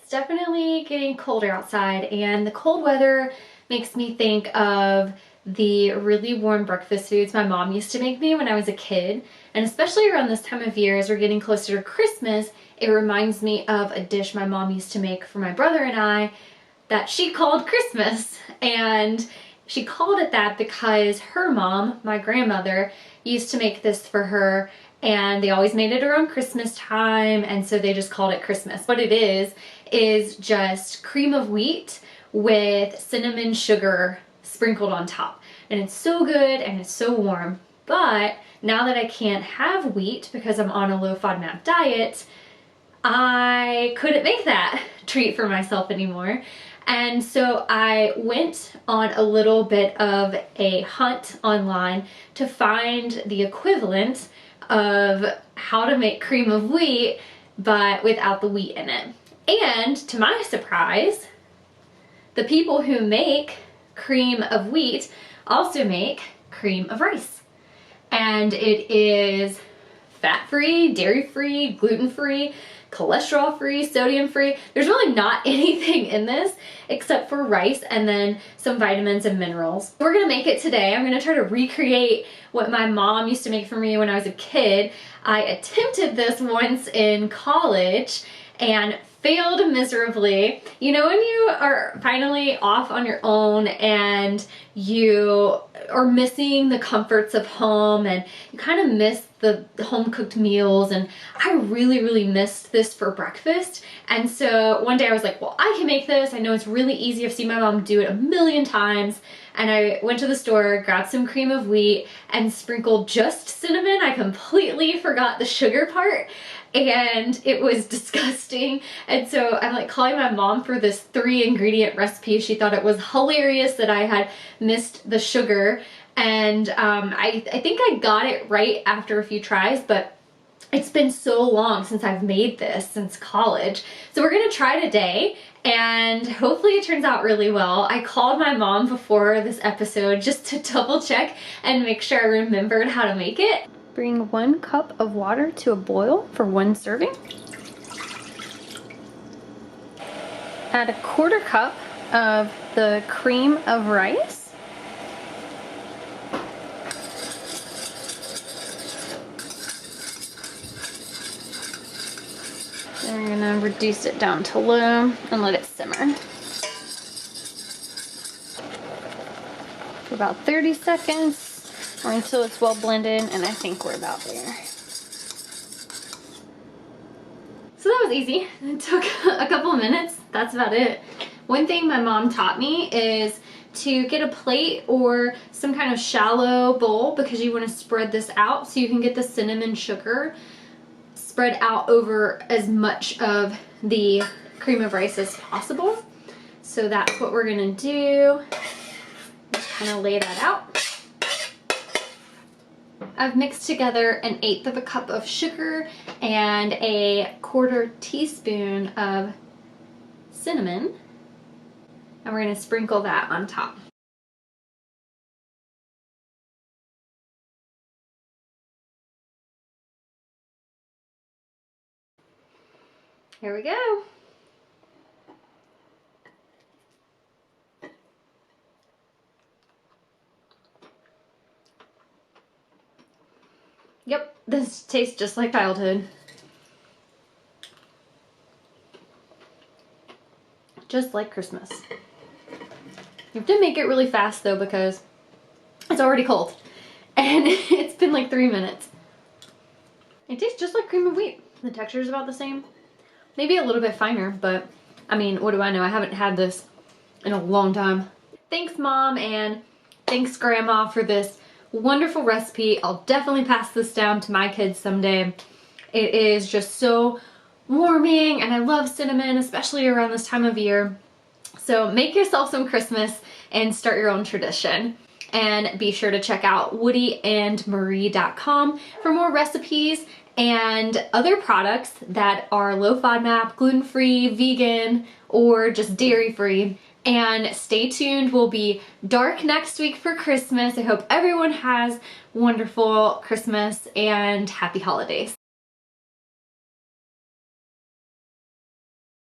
It's definitely getting colder outside, and the cold weather makes me think of the really warm breakfast foods my mom used to make me when I was a kid. And especially around this time of year, as we're getting closer to Christmas, it reminds me of a dish my mom used to make for my brother and I that she called Christmas. And she called it that because her mom, my grandmother, used to make this for her, and they always made it around Christmas time, and so they just called it Christmas. What it is just cream of wheat with cinnamon sugar sprinkled on top. And it's so good and it's so warm. But now that I can't have wheat because I'm on a low FODMAP diet, I couldn't make that treat for myself anymore. And so I went on a little bit of a hunt online to find the equivalent of how to make cream of wheat but without the wheat in it. And to my surprise, the people who make cream of wheat also make cream of rice. And it is fat-free, dairy-free, gluten-free, cholesterol-free, sodium-free. There's really not anything in this except for rice and then some vitamins and minerals. We're gonna make it today. I'm gonna try to recreate what my mom used to make for me when I was a kid. I attempted this once in college and failed miserably. You know when you are finally off on your own and you are missing the comforts of home and you kind of miss the home cooked meals, and I really missed this for breakfast. And so one day I was like, well, I can make this. I know it's really easy. I've seen my mom do it a million times. And I went to the store, grabbed some cream of wheat and sprinkled just cinnamon. I completely forgot the sugar part, and it was disgusting. And so I'm like calling my mom for this 3-ingredient recipe. She thought it was hilarious that I had missed the sugar. And I think I got it right after a few tries, but it's been so long since I've made this, since college. So we're gonna try today, and hopefully it turns out really well. I called my mom before this episode just to double check and make sure I remembered how to make it. Bring 1 cup of water to a boil for 1 serving. Add a 1/4 cup of the cream of rice. Then we're gonna reduce it down to low and let it simmer for about 30 seconds or until it's well blended, and I think we're about there. So that was easy. It took a couple of minutes. That's about it. One thing my mom taught me is to get a plate or some kind of shallow bowl, because you want to spread this out so you can get the cinnamon sugar spread out over as much of the cream of rice as possible. So that's what we're gonna do. Just kind of lay that out. I've mixed together 1/8 cup of sugar and a 1/4 teaspoon of cinnamon, and we're gonna sprinkle that on top. Here we go. Yep, this tastes just like childhood. Just like Christmas. You have to make it really fast though, because it's already cold and it's been like 3 minutes. It tastes just like cream of wheat. The texture is about the same. Maybe a little bit finer, but I mean, what do I know? I haven't had this in a long time. Thanks, Mom, and thanks, Grandma, for this wonderful recipe. I'll definitely pass this down to my kids someday. It is just so warming, and I love cinnamon, especially around this time of year. So make yourself some Christmas and start your own tradition. And be sure to check out woodyandmarie.com for more recipes and other products that are low FODMAP, gluten-free, vegan, or just dairy-free. And stay tuned, we'll be dark next week for Christmas. I hope everyone has wonderful Christmas and happy holidays.